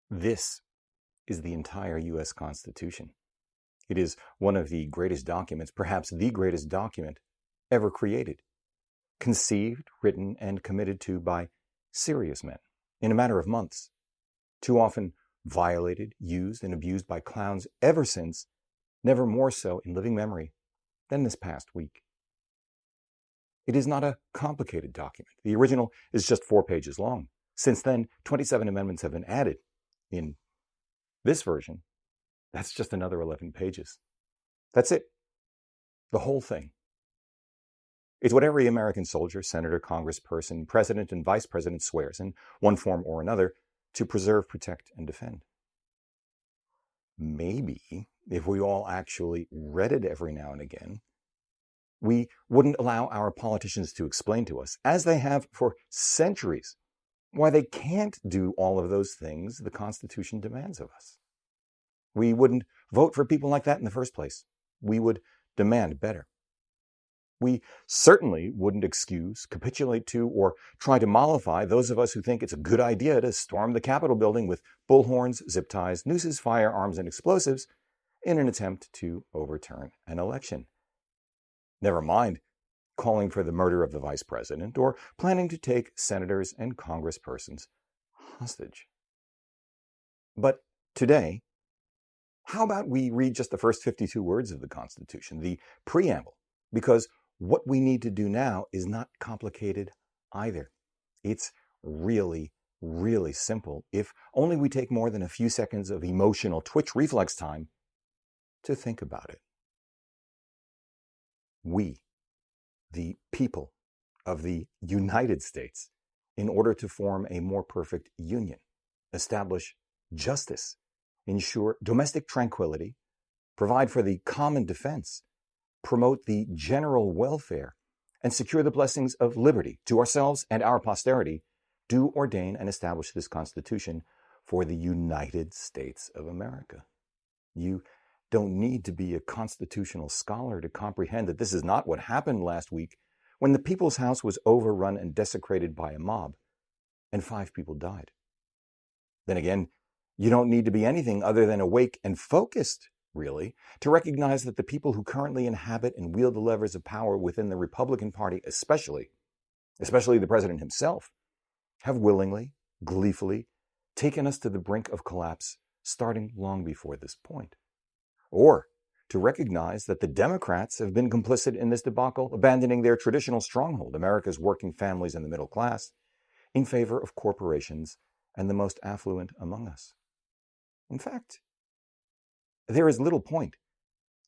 This is the entire U.S. Constitution. It is one of the greatest documents, perhaps the greatest document ever created, conceived, written, and committed to by serious men in a matter of months, too often violated, used, and abused by clowns ever since, never more so in living memory than this past week. It is not a complicated document. The original is just 4 pages long. Since then, 27 amendments have been added. In this version, that's just another 11 pages. That's it. The whole thing. It's what every American soldier, senator, congressperson, president, and vice president swears in one form or another to preserve, protect, and defend. Maybe if we all actually read it every now and again, we wouldn't allow our politicians to explain to us, as they have for centuries, why they can't do all of those things the Constitution demands of us. We wouldn't vote for people like that in the first place. We would demand better. We certainly wouldn't excuse, capitulate to, or try to mollify those of us who think it's a good idea to storm the Capitol building with bullhorns, zip ties, nooses, firearms, and explosives in an attempt to overturn an election. Never mind calling for the murder of the vice president or planning to take senators and congresspersons hostage. But today, how about we read just the first 52 words of the Constitution, the preamble, because what we need to do now is not complicated either. It's really, really simple if only we take more than a few seconds of emotional twitch reflex time to think about it. We, the people of the United States, in order to form a more perfect union, establish justice, ensure domestic tranquility, provide for the common defense, promote the general welfare, and secure the blessings of liberty to ourselves and our posterity, do ordain and establish this Constitution for the United States of America. You don't need to be a constitutional scholar to comprehend that this is not what happened last week when the People's House was overrun and desecrated by a mob, and 5 people died. Then again, you don't need to be anything other than awake and focused, really, to recognize that the people who currently inhabit and wield the levers of power within the Republican Party especially the president himself, have willingly, gleefully taken us to the brink of collapse starting long before this point. Or to recognize that the Democrats have been complicit in this debacle, abandoning their traditional stronghold, America's working families and the middle class, in favor of corporations and the most affluent among us. In fact, there is little point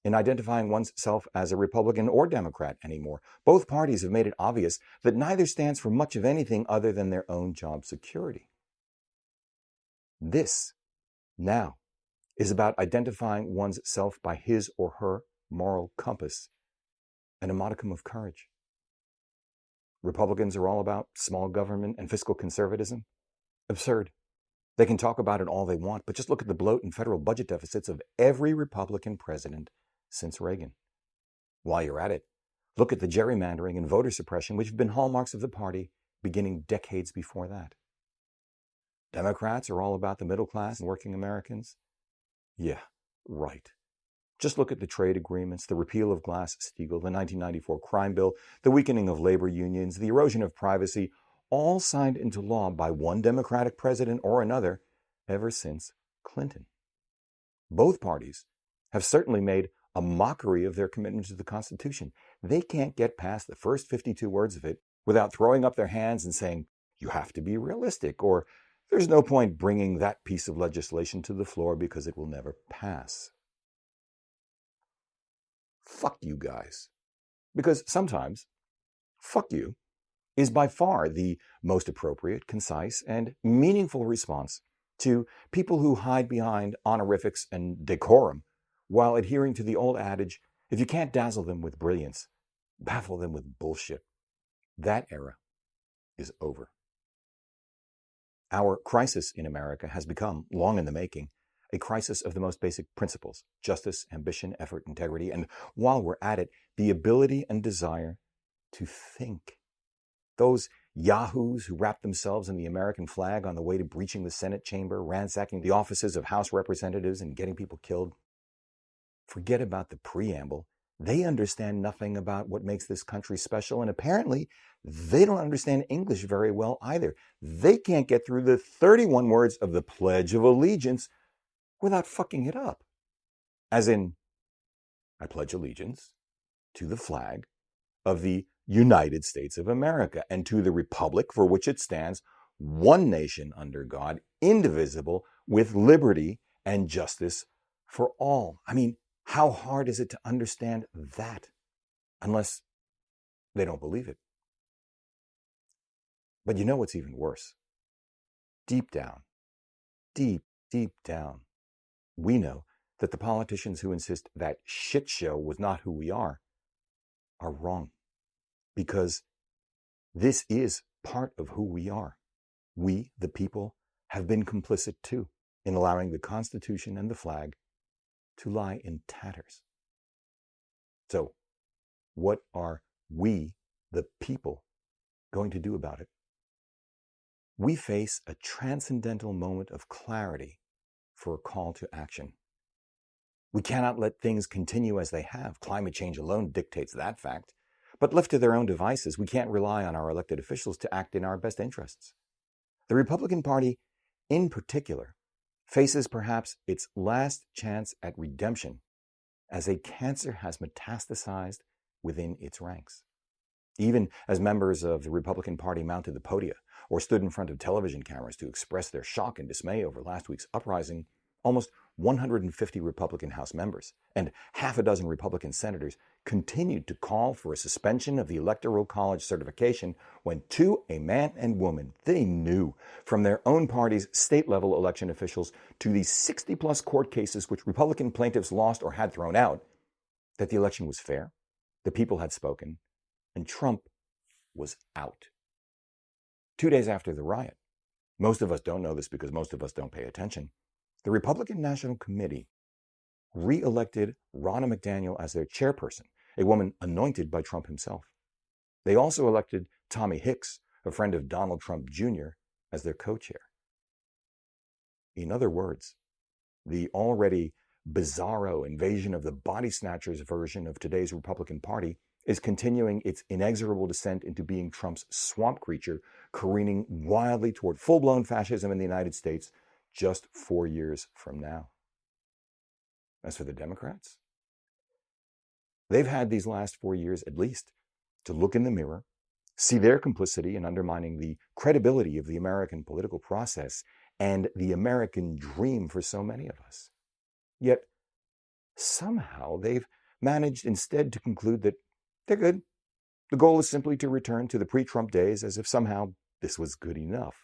in identifying oneself as a Republican or Democrat anymore. Both parties have made it obvious that neither stands for much of anything other than their own job security. This, now, is about identifying one's self by his or her moral compass and a modicum of courage. Republicans are all about small government and fiscal conservatism. Absurd. They can talk about it all they want, but just look at the bloat and federal budget deficits of every Republican president since Reagan. While you're at it, look at the gerrymandering and voter suppression, which have been hallmarks of the party beginning decades before that. Democrats are all about the middle class and working Americans. Yeah, right. Just look at the trade agreements, the repeal of Glass-Steagall, the 1994 crime bill, the weakening of labor unions, the erosion of privacy, all signed into law by one Democratic president or another ever since Clinton. Both parties have certainly made a mockery of their commitment to the Constitution. They can't get past the first 52 words of it without throwing up their hands and saying, you have to be realistic, or there's no point bringing that piece of legislation to the floor because it will never pass. Fuck you guys. Because sometimes, fuck you is by far the most appropriate, concise, and meaningful response to people who hide behind honorifics and decorum while adhering to the old adage, if you can't dazzle them with brilliance, baffle them with bullshit. That era is over. Our crisis in America has become, long in the making, a crisis of the most basic principles: justice, ambition, effort, integrity, and while we're at it, the ability and desire to think. Those yahoos who wrapped themselves in the American flag on the way to breaching the Senate chamber, ransacking the offices of House representatives and getting people killed. Forget about the preamble. They understand nothing about what makes this country special, and apparently they don't understand English very well either. They can't get through the 31 words of the Pledge of Allegiance without fucking it up. As in, I pledge allegiance to the flag of the United States of America and to the republic for which it stands, one nation under God, indivisible, with liberty and justice for all. I mean, how hard is it to understand that? Unless they don't believe it. But you know what's even worse? Deep down, deep down, we know that the politicians who insist that shit show was not who we are wrong. Because this is part of who we are. We, the people, have been complicit too in allowing the Constitution and the flag to lie in tatters. So, what are we, the people, going to do about it? We face a transcendental moment of clarity for a call to action. We cannot let things continue as they have. Climate change alone dictates that fact. But left to their own devices, we can't rely on our elected officials to act in our best interests. The Republican Party, in particular, faces perhaps its last chance at redemption as a cancer has metastasized within its ranks. Even as members of the Republican Party mounted the podia or stood in front of television cameras to express their shock and dismay over last week's uprising, almost 150 Republican House members and half a dozen Republican senators continued to call for a suspension of the Electoral College certification when a man and woman they knew from their own party's state-level election officials to the 60-plus court cases which Republican plaintiffs lost or had thrown out, that the election was fair, the people had spoken, and Trump was out. 2 days after the riot, most of us don't know this because most of us don't pay attention, the Republican National Committee re-elected Ronna McDaniel as their chairperson, a woman anointed by Trump himself. They also elected Tommy Hicks, a friend of Donald Trump Jr., as their co-chair. In other words, the already bizarro invasion of the body snatchers version of today's Republican Party is continuing its inexorable descent into being Trump's swamp creature, careening wildly toward full-blown fascism in the United States just 4 years from now. As for the Democrats, they've had these last 4 years at least to look in the mirror, see their complicity in undermining the credibility of the American political process and the American dream for so many of us. Yet, somehow they've managed instead to conclude that they're good. The goal is simply to return to the pre-Trump days as if somehow this was good enough.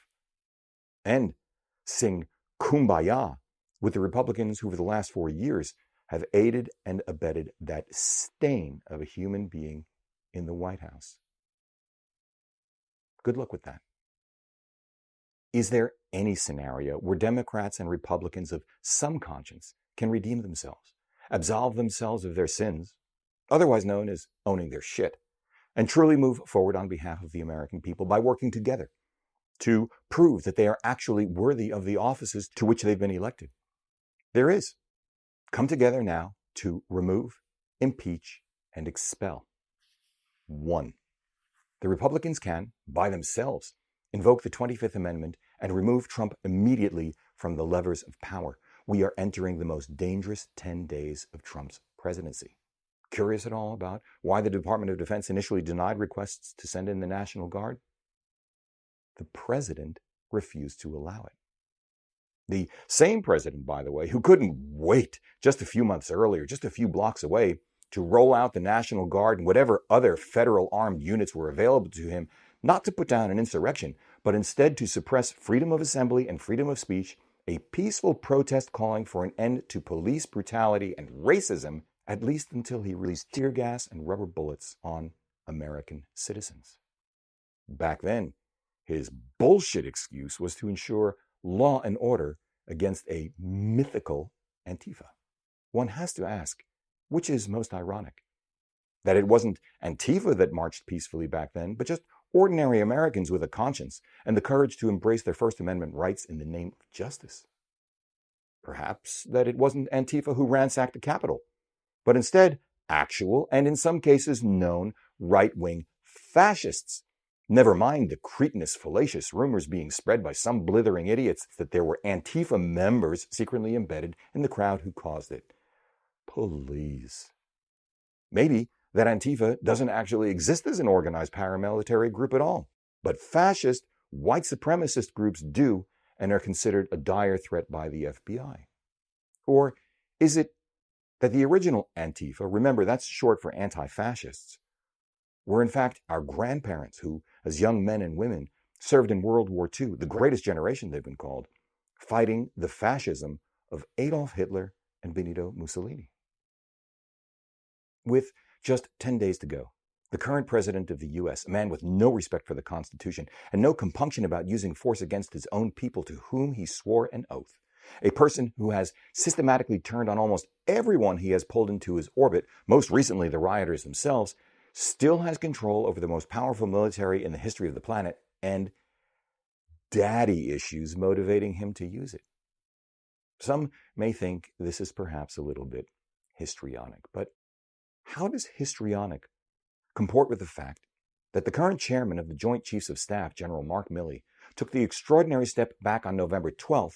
And sing kumbaya with the Republicans who for the last 4 years have aided and abetted that stain of a human being in the White House. Good luck with that. Is there any scenario where Democrats and Republicans of some conscience can redeem themselves, absolve themselves of their sins, otherwise known as owning their shit, and truly move forward on behalf of the American people by working together to prove that they are actually worthy of the offices to which they've been elected? There is. Come together now to remove, impeach, and expel. 1. The Republicans can, by themselves, invoke the 25th Amendment and remove Trump immediately from the levers of power. We are entering the most dangerous 10 days of Trump's presidency. Curious at all about why the Department of Defense initially denied requests to send in the National Guard? The president refused to allow it. The same president, by the way, who couldn't wait just a few months earlier, just a few blocks away, to roll out the National Guard and whatever other federal armed units were available to him, not to put down an insurrection, but instead to suppress freedom of assembly and freedom of speech, a peaceful protest calling for an end to police brutality and racism, at least until he released tear gas and rubber bullets on American citizens. Back then, his bullshit excuse was to ensure law and order against a mythical Antifa. One has to ask, which is most ironic? That it wasn't Antifa that marched peacefully back then, but just ordinary Americans with a conscience and the courage to embrace their First Amendment rights in the name of justice. Perhaps that it wasn't Antifa who ransacked the Capitol, but instead actual, and in some cases known, right-wing fascists. Never mind the cretinous, fallacious rumors being spread by some blithering idiots that there were Antifa members secretly embedded in the crowd who caused it. Please. Maybe that Antifa doesn't actually exist as an organized paramilitary group at all, but fascist, white supremacist groups do and are considered a dire threat by the FBI. Or is it that the original Antifa, remember that's short for anti-fascists, were in fact our grandparents who, as young men and women, served in World War II, the greatest generation they've been called, fighting the fascism of Adolf Hitler and Benito Mussolini. With just 10 days to go, the current president of the U.S., a man with no respect for the Constitution and no compunction about using force against his own people to whom he swore an oath, a person who has systematically turned on almost everyone he has pulled into his orbit, most recently the rioters themselves, still has control over the most powerful military in the history of the planet and daddy issues motivating him to use it. Some may think this is perhaps a little bit histrionic, but how does histrionic comport with the fact that the current chairman of the Joint Chiefs of Staff, General Mark Milley, took the extraordinary step back on November 12th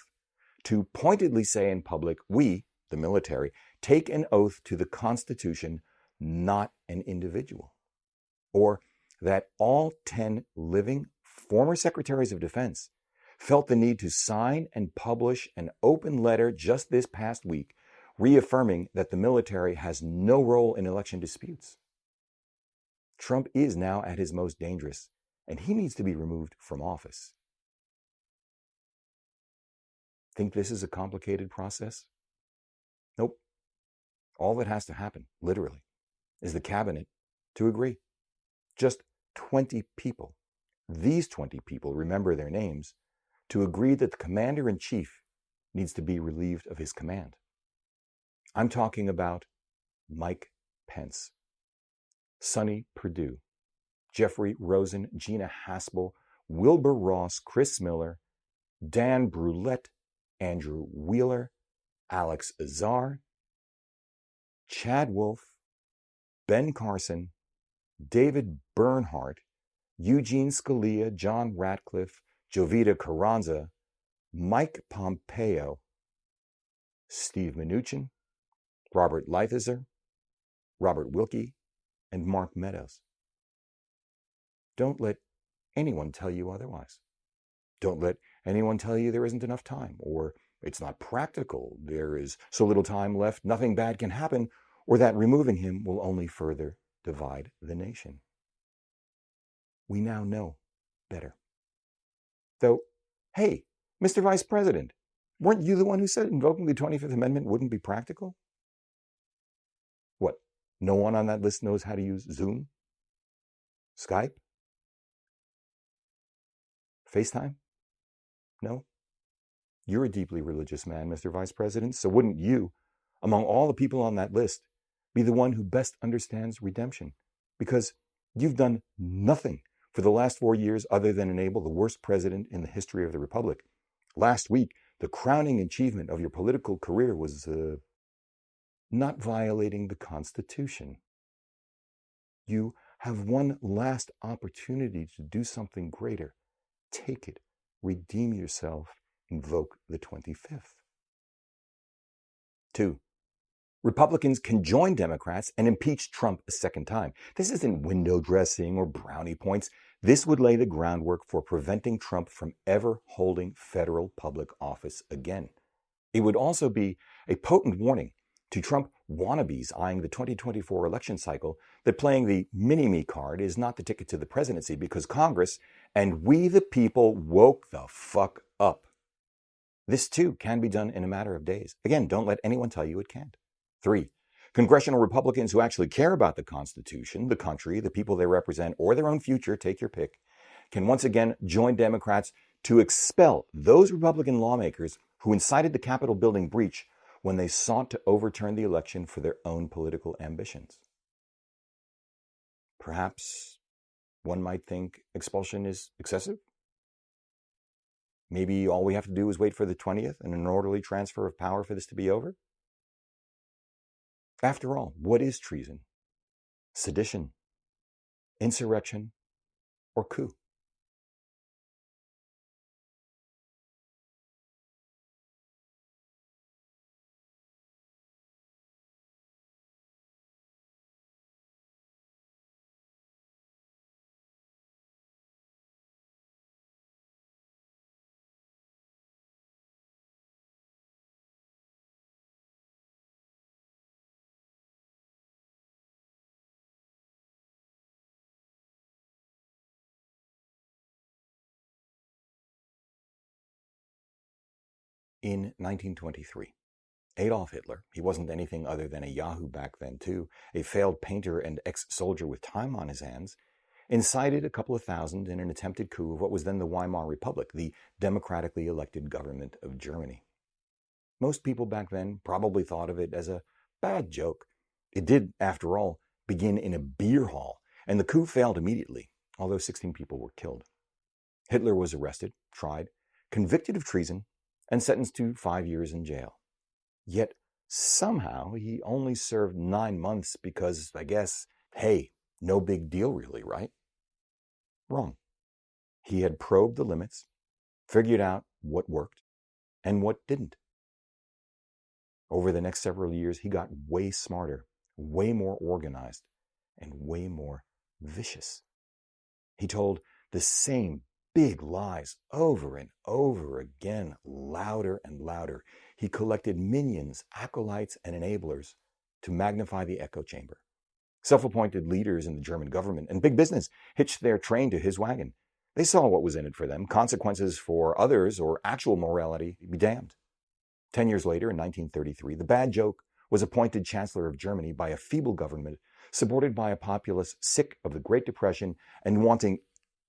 to pointedly say in public, we, the military, take an oath to the Constitution, not an individual. Or that all 10 living former secretaries of defense felt the need to sign and publish an open letter just this past week reaffirming that the military has no role in election disputes. Trump is now at his most dangerous, and he needs to be removed from office. Think this is a complicated process? Nope. All that has to happen, literally, is the cabinet to agree. Just 20 people, these 20 people, remember their names, to agree that the commander-in-chief needs to be relieved of his command. I'm talking about Mike Pence, Sonny Perdue, Jeffrey Rosen, Gina Haspel, Wilbur Ross, Chris Miller, Dan Brulette, Andrew Wheeler, Alex Azar, Chad Wolf, Ben Carson, David Bernhardt, Eugene Scalia, John Ratcliffe, Jovita Carranza, Mike Pompeo, Steve Mnuchin, Robert Lighthizer, Robert Wilkie, and Mark Meadows. Don't let anyone tell you otherwise. Don't let anyone tell you there isn't enough time, or it's not practical, there is so little time left, nothing bad can happen, or that removing him will only further divide the nation. We now know better. Though, hey, Mr. Vice President, weren't you the one who said invoking the 25th Amendment wouldn't be practical? What, no one on that list knows how to use Zoom? Skype? FaceTime? No? You're a deeply religious man, Mr. Vice President, so wouldn't you, among all the people on that list, be the one who best understands redemption? Because you've done nothing for the last 4 years other than enable the worst president in the history of the Republic. Last week, the crowning achievement of your political career was not violating the Constitution. You have one last opportunity to do something greater. Take it. Redeem yourself. Invoke the 25th. 2. Republicans can join Democrats and impeach Trump a second time. This isn't window dressing or brownie points. This would lay the groundwork for preventing Trump from ever holding federal public office again. It would also be a potent warning to Trump wannabes eyeing the 2024 election cycle that playing the mini-me card is not the ticket to the presidency because Congress and we the people woke the fuck up. This too can be done in a matter of days. Again, don't let anyone tell you it can't. 3. Congressional Republicans who actually care about the Constitution, the country, the people they represent, or their own future, take your pick, can once again join Democrats to expel those Republican lawmakers who incited the Capitol building breach when they sought to overturn the election for their own political ambitions. Perhaps One might think expulsion is excessive. Maybe all we have to do is wait for the 20th and an orderly transfer of power for this to be over. After all, what is treason? Sedition, insurrection, or coup? In 1923, Adolf Hitler, he wasn't anything other than a Yahoo back then too, a failed painter and ex-soldier with time on his hands, incited a couple of thousand in an attempted coup of what was then the Weimar Republic, the democratically elected government of Germany. Most people back then probably thought of it as a bad joke. It did, after all, begin in a beer hall, and the coup failed immediately, although 16 people were killed. Hitler was arrested, tried, convicted of treason, and sentenced to 5 years in jail. Yet, somehow, he only served 9 months because, I guess, hey, no big deal really, right? Wrong. He had probed the limits, figured out what worked and what didn't. Over the next several years, he got way smarter, way more organized, and way more vicious. He told the same big lies over and over again, louder and louder. He collected minions, acolytes, and enablers to magnify the echo chamber. Self-appointed leaders in the German government and big business hitched their train to his wagon. They saw what was in it for them, consequences for others or actual morality be damned. 10 years later, in 1933, the bad joke was appointed Chancellor of Germany by a feeble government supported by a populace sick of the Great Depression and wanting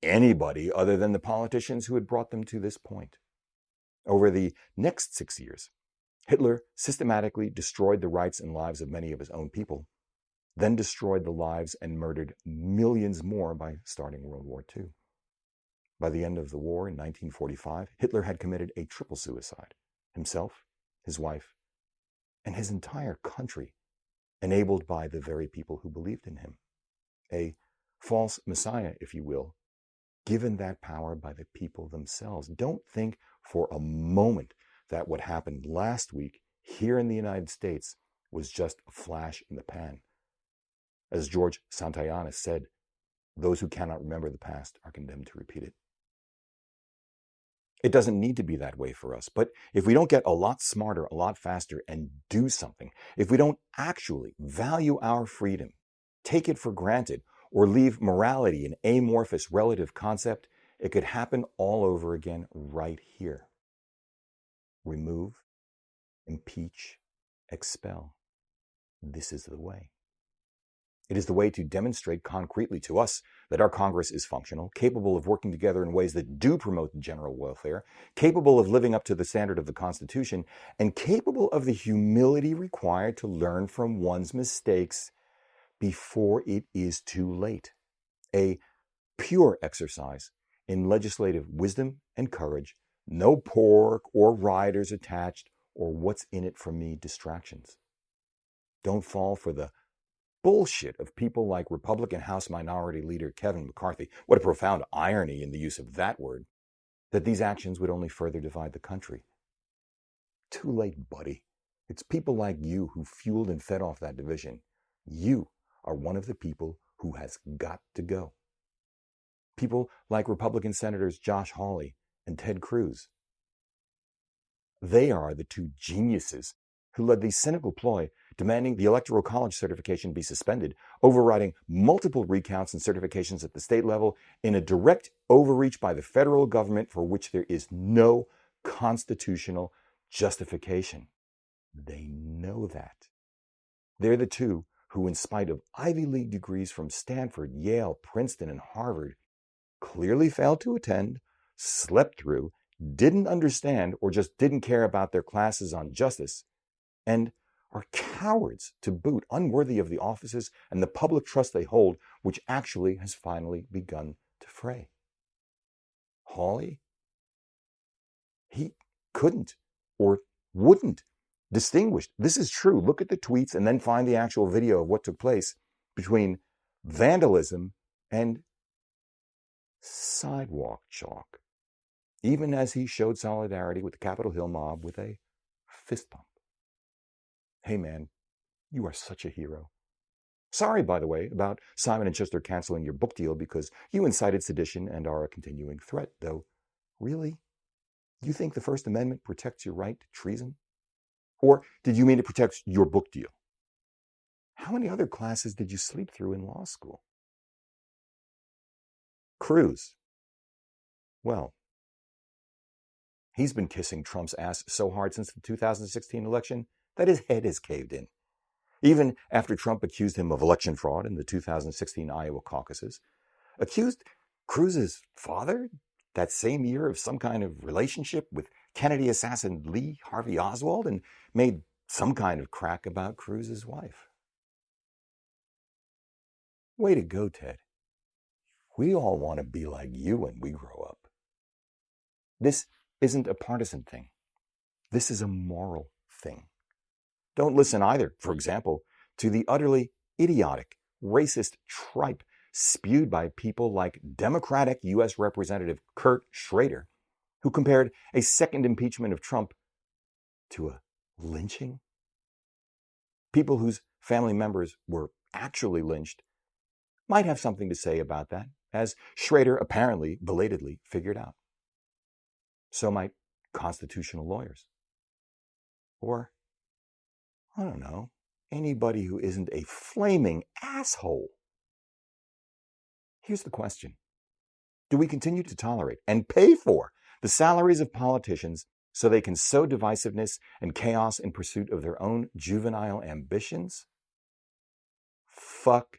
anybody other than the politicians who had brought them to this point. Over the next 6 years, Hitler systematically destroyed the rights and lives of many of his own people, then destroyed the lives and murdered millions more by starting World War II. By the end of the war in 1945, Hitler had committed a triple suicide: himself, his wife, and his entire country, enabled by the very people who believed in him. A false messiah, if you will, given that power by the people themselves. Don't think for a moment that what happened last week here in the United States was just a flash in the pan. As George Santayana said, those who cannot remember the past are condemned to repeat it. It doesn't need to be that way for us, but if we don't get a lot smarter, a lot faster, and do something, if we don't actually value our freedom, take it for granted, or leave morality an amorphous relative concept, it could happen all over again right here. Remove, impeach, expel. This is the way. It is the way to demonstrate concretely to us that our Congress is functional, capable of working together in ways that do promote the general welfare, capable of living up to the standard of the Constitution, and capable of the humility required to learn from one's mistakes before it is too late. A pure exercise in legislative wisdom and courage, no pork or riders attached or what's in it for me distractions. Don't fall for the bullshit of people like Republican House Minority Leader Kevin McCarthy. What a profound irony in the use of that word, that these actions would only further divide the country. Too late, buddy. It's people like you who fueled and fed off that division. You are one of the people who has got to go. People like Republican Senators Josh Hawley and Ted Cruz. They are the two geniuses who led the cynical ploy demanding the Electoral College certification be suspended, overriding multiple recounts and certifications at the state level in a direct overreach by the federal government for which there is no constitutional justification. They know that. They're the two who, in spite of Ivy League degrees from Stanford, Yale, Princeton, and Harvard, clearly failed to attend, slept through, didn't understand, or just didn't care about their classes on justice, and are cowards to boot, unworthy of the offices and the public trust they hold, which actually has finally begun to fray. Hawley? He couldn't or wouldn't distinguish. This is true. Look at the tweets and then find the actual video of what took place between vandalism and sidewalk chalk, even as he showed solidarity with the Capitol Hill mob with a fist pump. Hey man, you are such a hero. Sorry, by the way, about Simon & Schuster canceling your book deal because you incited sedition and are a continuing threat, though really? You think the First Amendment protects your right to treason? Or did you mean it protects your book deal? How many other classes did you sleep through in law school? Cruz. Well, he's been kissing Trump's ass so hard since the 2016 election that his head is caved in. Even after Trump accused him of election fraud in the 2016 Iowa caucuses, accused Cruz's father that same year of some kind of relationship with Kennedy assassin Lee Harvey Oswald, and made some kind of crack about Cruz's wife. Way to go, Ted. We all want to be like you when we grow up. This isn't a partisan thing. This is a moral thing. Don't listen either, for example, to the utterly idiotic, racist tripe spewed by people like Democratic U.S. Representative Kurt Schrader, who compared a second impeachment of Trump to a lynching. People whose family members were actually lynched might have something to say about that, as Schrader apparently belatedly figured out. So might constitutional lawyers. Or, I don't know, anybody who isn't a flaming asshole. Here's the question. Do we continue to tolerate and pay for the salaries of politicians so they can sow divisiveness and chaos in pursuit of their own juvenile ambitions? Fuck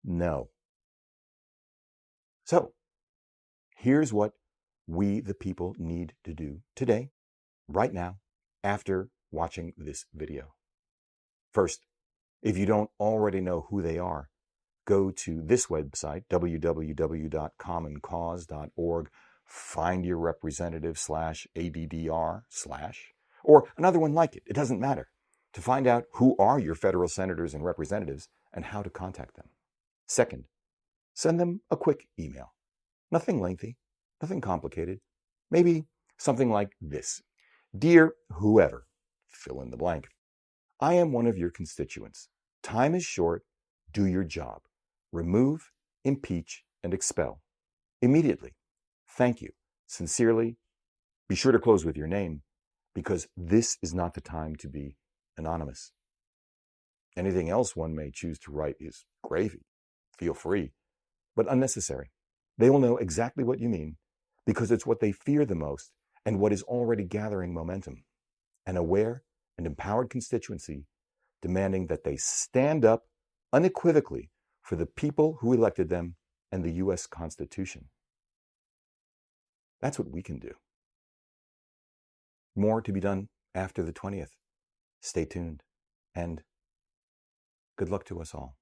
no. So, here's what we, the people, need to do today, right now, after watching this video. First, if you don't already know who they are, go to this website, www.commoncause.org, find your representative /ADDR/ or another one like it. It doesn't matter. To find out who are your federal senators and representatives and how to contact them. Second, send them a quick email. Nothing lengthy, nothing complicated. Maybe something like this. Dear whoever, fill in the blank. I am one of your constituents. Time is short. Do your job. Remove, impeach, and expel. Immediately. Thank you. Sincerely. Be sure to close with your name, because this is not the time to be anonymous. Anything else one may choose to write is gravy. Feel free, but unnecessary. They will know exactly what you mean, because it's what they fear the most and what is already gathering momentum. An aware and empowered constituency demanding that they stand up unequivocally for the people who elected them and the U.S. Constitution. That's what we can do. More to be done after the 20th. Stay tuned, and good luck to us all.